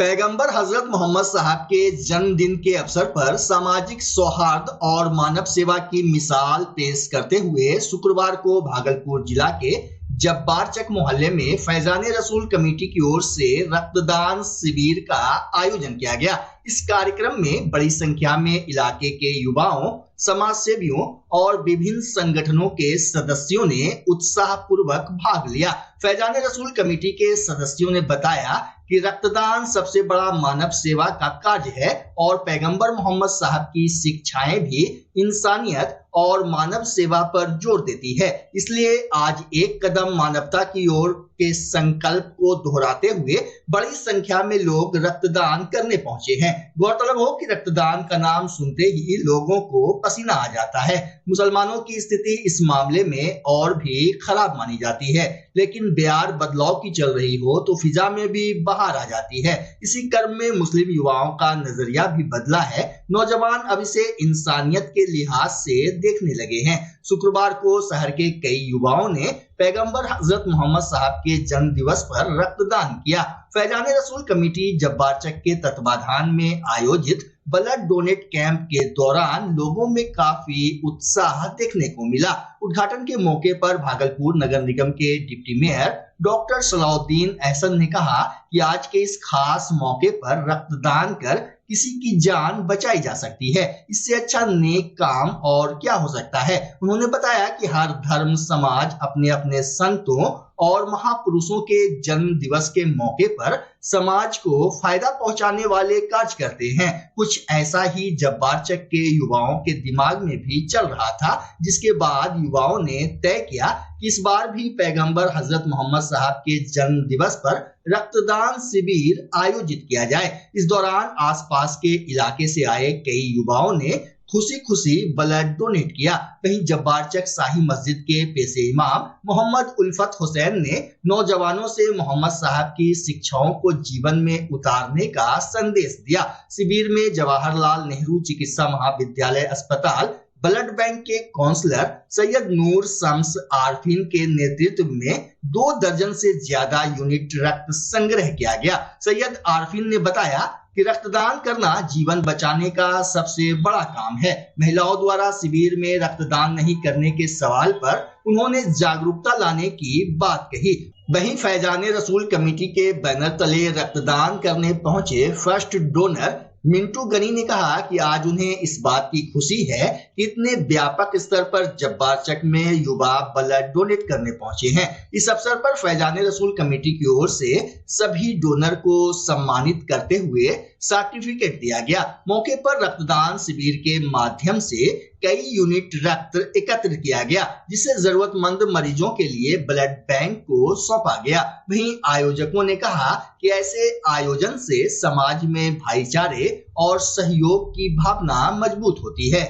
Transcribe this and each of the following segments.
पैगंबर हजरत मोहम्मद साहब के जन्मदिन के अवसर पर सामाजिक सौहार्द और मानव सेवा की मिसाल पेश करते हुए शुक्रवार को भागलपुर जिला के जब्बारचक मोहल्ले में फैजाने रसूल कमेटी की ओर से रक्तदान शिविर का आयोजन किया गया। इस कार्यक्रम में बड़ी संख्या में इलाके के युवाओं, समाज सेवियों और विभिन्न संगठनों के सदस्यों ने उत्साहपूर्वक भाग लिया। फैजाने रसूल कमेटी के सदस्यों ने बताया कि रक्तदान सबसे बड़ा मानव सेवा का कार्य है और पैगंबर मोहम्मद साहब की शिक्षाएं भी इंसानियत और मानव सेवा पर जोर देती है। इसलिए आज एक कदम मानवता की ओर के संकल्प को दोहराते हुए बड़ी संख्या में लोग रक्तदान करने पहुंचे हैं। गौरतलब हो कि रक्तदान का नाम सुनते ही लोगों को पसीना आ जाता है। मुसलमानों की स्थिति इस मामले में और भी खराब मानी जाती है, लेकिन बयार बदलाव की चल रही हो तो फिजा में भी बाहर आ जाती है। इसी क्रम में मुस्लिम युवाओं का नजरिया भी बदला है। नौजवान अब इसे इंसानियत के लिहाज से देखने लगे हैं। शुक्रवार को शहर के कई युवाओं ने पैगंबर हजरत मोहम्मद साहब के जन्म दिवस पर रक्तदान किया। फैजाने रसूल कमेटी जब्बारचक के तत्वाधान में आयोजित ब्लड डोनेट कैंप के दौरान लोगों में काफी उत्साह देखने को मिला। उद्घाटन के मौके पर भागलपुर नगर निगम के deputy mayor doctor Salauddin Ehsan ने कहा कि आज के इस खास मौके पर रक्तदान कर किसी की जान बचाई जा सकती है। इससे अच्छा नेक काम और क्या हो सकता है। उन्होंने बताया कि हर धर्म समाज अपने अपने संतों और महापुरुषों के जन्म दिवस के मौके पर समाज को फायदा पहुंचाने वाले कार्य करते हैं। कुछ ऐसा ही जब्बारचक के युवाओं के दिमाग में भी चल रहा था, जिसके बाद युवाओं ने तय किया कि इस बार भी पैगंबर हजरत मोहम्मद साहब के जन्म दिवस पर रक्तदान शिविर आयोजित किया जाए। इस दौरान आसपास के इलाके से आए कई युवाओं ने खुशी खुशी ब्लड डोनेट किया। वहीं जब्बारचक शाही मस्जिद के पेशे इमाम मोहम्मद उल्फत हुसैन ने नौजवानों से मोहम्मद साहब की शिक्षाओं को जीवन में उतारने का संदेश दिया। शिविर में जवाहरलाल नेहरू चिकित्सा महाविद्यालय अस्पताल ब्लड बैंक के काउंसलर सैयद नूर शम्स आरफीन के नेतृत्व में 2 दर्जन से ज्यादा यूनिट रक्त संग्रह किया गया। सैयद आरफीन ने बताया कि रक्तदान करना जीवन बचाने का सबसे बड़ा काम है। महिलाओं द्वारा शिविर में रक्तदान नहीं करने के सवाल पर उन्होंने जागरूकता लाने की बात कही। वहीं फैजाने रसूल कमेटी के बैनर तले रक्तदान करने पहुंचे फर्स्ट डोनर मिंटू गनी ने कहा कि आज उन्हें इस बात की खुशी है कि इतने व्यापक स्तर पर जब्बारचक में युवा ब्लड डोनेट करने पहुंचे हैं। इस अवसर पर फैजाने रसूल कमेटी की ओर से सभी डोनर को सम्मानित करते हुए सर्टिफिकेट दिया गया। मौके पर रक्तदान शिविर के माध्यम से कई यूनिट रक्त एकत्र किया गया, जिसे जरूरतमंद मरीजों के लिए ब्लड बैंक को सौंपा गया। वहीं आयोजकों ने कहा कि ऐसे आयोजन से समाज में भाईचारे और सहयोग की भावना मजबूत होती है।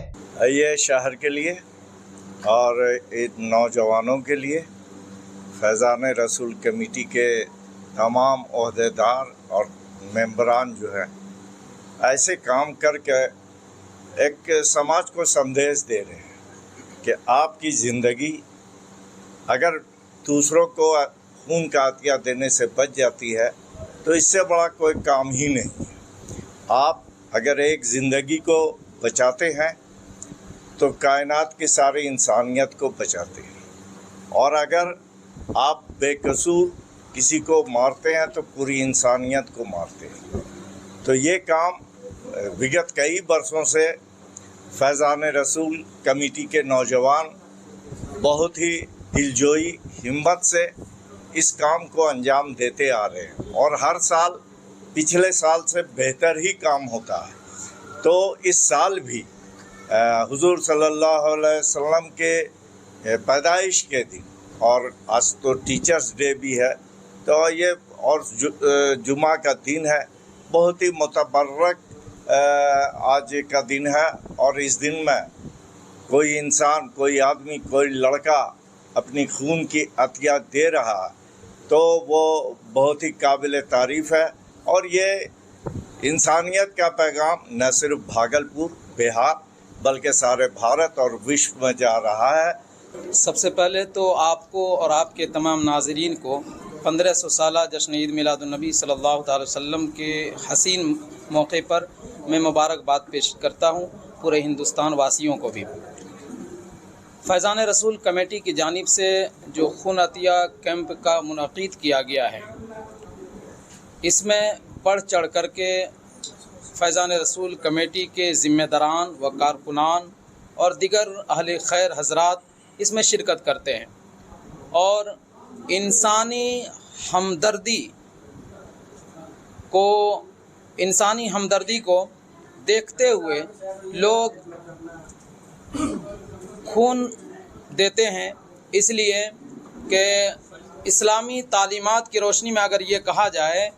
ये शहर के लिए और नौजवानों के लिए फैजाने रसूल कमेटी के तमाम ओहदेदार और मेंबरान जो है ऐसे काम करके एक समाज को संदेश दे रहे हैं कि आपकी ज़िंदगी अगर दूसरों को खून का अतिया देने से बच जाती है तो इससे बड़ा कोई काम ही नहीं है। आप अगर एक ज़िंदगी को बचाते हैं तो कायनात की सारी इंसानियत को बचाते हैं, और अगर आप बेकसूर किसी को मारते हैं तो पूरी इंसानियत को मारते हैं। तो ये काम विगत कई वर्षों से फैजाने रसूल कमेटी के नौजवान बहुत ही दिलजोई हिम्मत से इस काम को अंजाम देते आ रहे हैं, और हर साल पिछले साल से बेहतर ही काम होता है। तो इस साल भी हुजूर सल्लल्लाहु अलैहि वसल्लम के पैदाइश के दिन, और आज तो टीचर्स डे भी है, तो ये और जुमा का दिन है, बहुत ही मुतबर्रक आज का दिन है। और इस दिन में कोई इंसान, कोई आदमी, कोई लड़का अपनी खून की अतिया दे रहा है तो वो बहुत ही काबिल तारीफ़ है। और ये इंसानियत का पैगाम न सिर्फ भागलपुर, बिहार, बल्कि सारे भारत और विश्व में जा रहा है। सबसे पहले तो आपको और आपके तमाम नाज़रीन को 1500 साला जश्न ईद मिलादुन्नबी सल्लल्लाहु अलैहि वसल्लम के हसीन मौके पर मैं मुबारकबाद पेश करता हूँ पूरे हिंदुस्तान वासियों को भी। फैज़ान रसूल कमेटी की जानिब से जो खून अतिया कैंप का मुनक़ीद किया गया है, इसमें बढ़ चढ़ कर के फैज़ान रसूल कमेटी के ज़िम्मेदारान व कारकुनान और दिगर अहले खैर हज़रात इसमें शिरकत करते हैं और इंसानी हमदर्दी को देखते हुए लोग खून देते हैं, इसलिए कि इस्लामी तालीमात की रोशनी में अगर ये कहा जाए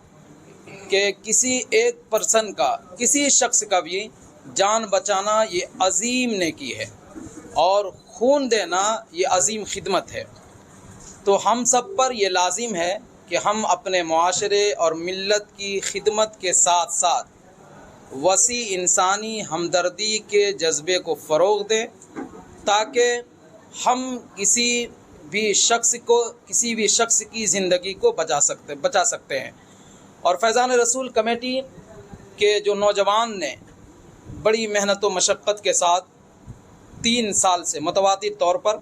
कि किसी एक पर्सन का, किसी शख्स का भी जान बचाना ये अज़ीम नेकी है और खून देना ये अज़ीम खिदमत है, तो हम सब पर ये लाजिम है कि हम अपने मुआशरे और मिल्लत की खिदमत के साथ साथ वसी इंसानी हमदर्दी के जज्बे को फ़रोग़ दें, ताकि हम किसी भी शख्स की ज़िंदगी को बचा सकते हैं। और फैज़ान रसूल कमेटी के जो नौजवान ने बड़ी मेहनत व मशक्क़त के साथ 3 साल से मुतवातिर तौर पर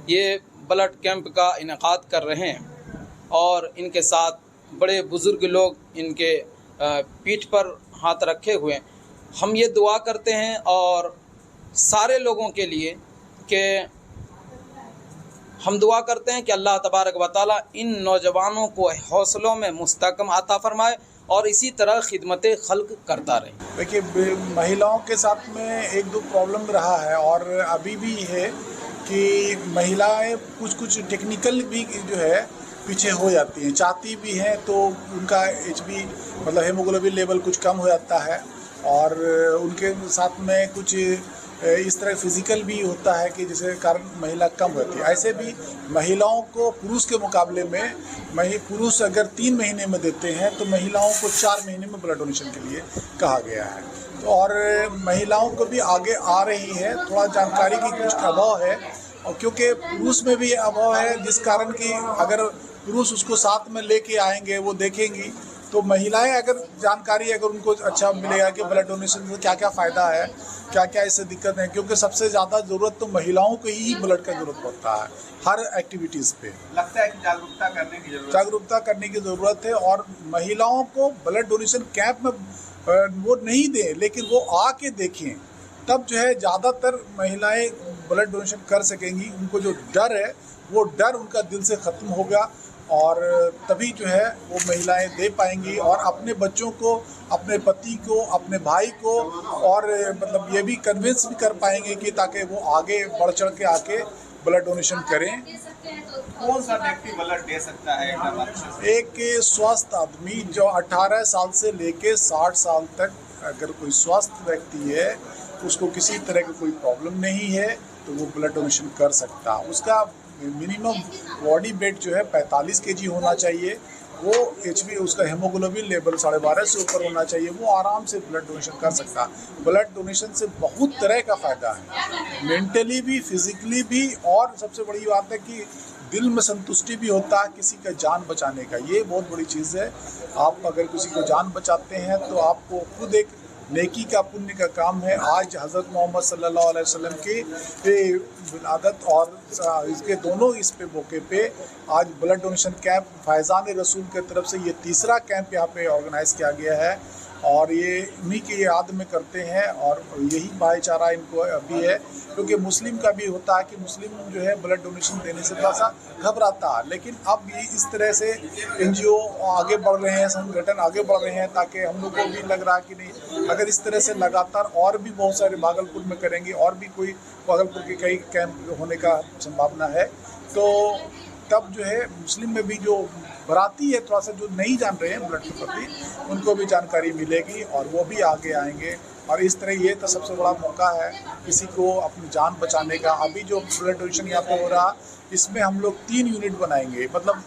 ये ब्लड कैंप का इनेकाद कर रहे हैं और इनके साथ बड़े बुज़ुर्ग लोग इनके पीठ पर हाथ रखे हुए, हम ये दुआ करते हैं और सारे लोगों के लिए कि हम दुआ करते हैं कि अल्लाह तबारक व तआला इन नौजवानों को हौसलों में मुस्तहकम अता फ़रमाए और इसी तरह खिदमत खल्क़ करता रहे। देखिए, महिलाओं के साथ में एक दो प्रॉब्लम रहा है और अभी भी है कि महिलाएं कुछ टेक्निकल भी जो है पीछे हो जाती हैं, चाहती भी हैं तो उनका HB मतलब हेमोग्लोबिन लेवल कुछ कम हो जाता है और उनके साथ में कुछ इस तरह फिज़िकल भी होता है कि जिसके कारण महिला कम होती है। ऐसे भी महिलाओं को पुरुष के मुकाबले में पुरुष अगर 3 महीने में देते हैं तो महिलाओं को 4 महीने में ब्लड डोनेशन के लिए कहा गया है। तो और महिलाओं को भी आगे आ रही है, थोड़ा जानकारी की कुछ अभाव है और क्योंकि पुरुष में भी अभाव है, जिस कारण कि अगर पुरुष उसको साथ में लेके आएंगे, वो देखेंगी तो महिलाएं अगर जानकारी अगर उनको अच्छा मिलेगा कि ब्लड डोनेशन से क्या क्या फ़ायदा है, क्या क्या इससे दिक्कत है, क्योंकि सबसे ज़्यादा ज़रूरत तो महिलाओं को ही ब्लड का ज़रूरत पड़ता है हर एक्टिविटीज़ पे। लगता है कि जागरूकता करने की ज़रूरत है और महिलाओं को ब्लड डोनेशन कैंप में वो नहीं दें, लेकिन वो आके देखें, तब जो है ज़्यादातर महिलाएं ब्लड डोनेशन कर सकेंगी। उनको जो डर है वो डर उनका दिल से ख़त्म होगा और तभी जो है वो महिलाएं दे पाएंगी और अपने बच्चों को, अपने पति को, अपने भाई को और मतलब ये भी कन्विंस भी कर पाएंगे कि ताकि वो आगे बढ़ चढ़ के आके ब्लड डोनेशन करें। कौन सा व्यक्ति ब्लड दे सकता है? एक स्वस्थ आदमी जो 18 साल से लेके 60 साल तक अगर कोई स्वस्थ व्यक्ति है, उसको किसी तरह की कोई प्रॉब्लम नहीं है, तो वो ब्लड डोनेशन कर सकता है। उसका मिनिमम बॉडी वेट जो है 45 kg होना चाहिए, वो HB उसका हेमोग्लोबिन लेवल 12.5 से ऊपर होना चाहिए, वो आराम से ब्लड डोनेशन कर सकता है। ब्लड डोनेशन से बहुत तरह का फ़ायदा है, मेंटली भी, फिजिकली भी, और सबसे बड़ी बात है कि दिल में संतुष्टि भी होता है किसी का जान बचाने का। ये बहुत बड़ी चीज़ है। आप अगर किसी को जान बचाते हैं तो आपको खुद एक नेकी का, पुण्य का काम है। आज हज़रत मोहम्मद सल्लल्लाहु अलैहि वसल्लम की विलादत और इसके दोनों इस पे मौके पे आज ब्लड डोनेशन कैंप फैज़ान रसूल की तरफ से ये तीसरा कैंप यहाँ पे ऑर्गेनाइज़ किया गया है और ये उन्हीं की याद में करते हैं और यही भाईचारा इनको अभी है, क्योंकि मुस्लिम का भी होता है कि मुस्लिम जो है ब्लड डोनेशन देने से थोड़ा सा घबराता है, लेकिन अब ये इस तरह से NGO आगे बढ़ रहे हैं, संगठन आगे बढ़ रहे हैं, ताकि हम लोग को भी लग रहा है कि नहीं, अगर इस तरह से लगातार और भी बहुत सारे भागलपुर में करेंगे और भी कोई भागलपुर के कई कैंप होने का संभावना है, तो तब जो है मुस्लिम में भी जो बराती है, थोड़ा सा जो नहीं जान रहे हैं ब्लड के प्रति, उनको भी जानकारी मिलेगी और वो भी आगे आएंगे। और इस तरह ये तो सबसे बड़ा मौका है किसी को अपनी जान बचाने का। अभी जो ब्लड डोनेशन यहाँ पे हो रहा, इसमें हम लोग 3 यूनिट बनाएंगे, मतलब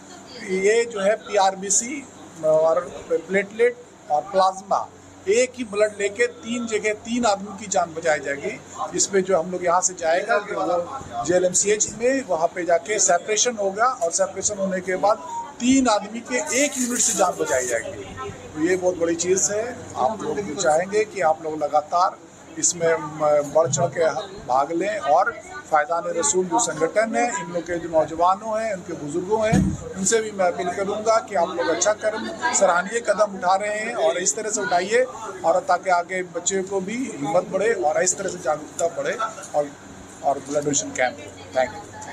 ये जो है PRBC और प्लेटलेट और प्लाज्मा, एक ही ब्लड लेके 3 जगह 3 आदमी की जान बचाई जाएगी। जिसमें जो हम लोग यहाँ से जाएगा वो JLMCH में, वहाँ पे जाके सेपरेशन होगा और सेपरेशन होने के बाद 3 आदमी के 1 यूनिट से जान बचाई जाएगी। तो ये बहुत बड़ी चीज़ है। आप लोग चाहेंगे कि आप लोग लगातार इसमें बढ़ चढ़ के भाग लें और फ़ैज़ान रसूल जो संगठन है, इन लोग के जो नौजवानों हैं, उनके बुज़ुर्गों हैं, उनसे भी मैं अपील करूंगा कि आप लोग अच्छा कदम, सराहनीय कदम उठा रहे हैं और इस तरह से उठाइए और ताकि आगे बच्चे को भी हिम्मत बढ़े और इस तरह से जागरूकता बढ़े और blood donation camp. Thank you.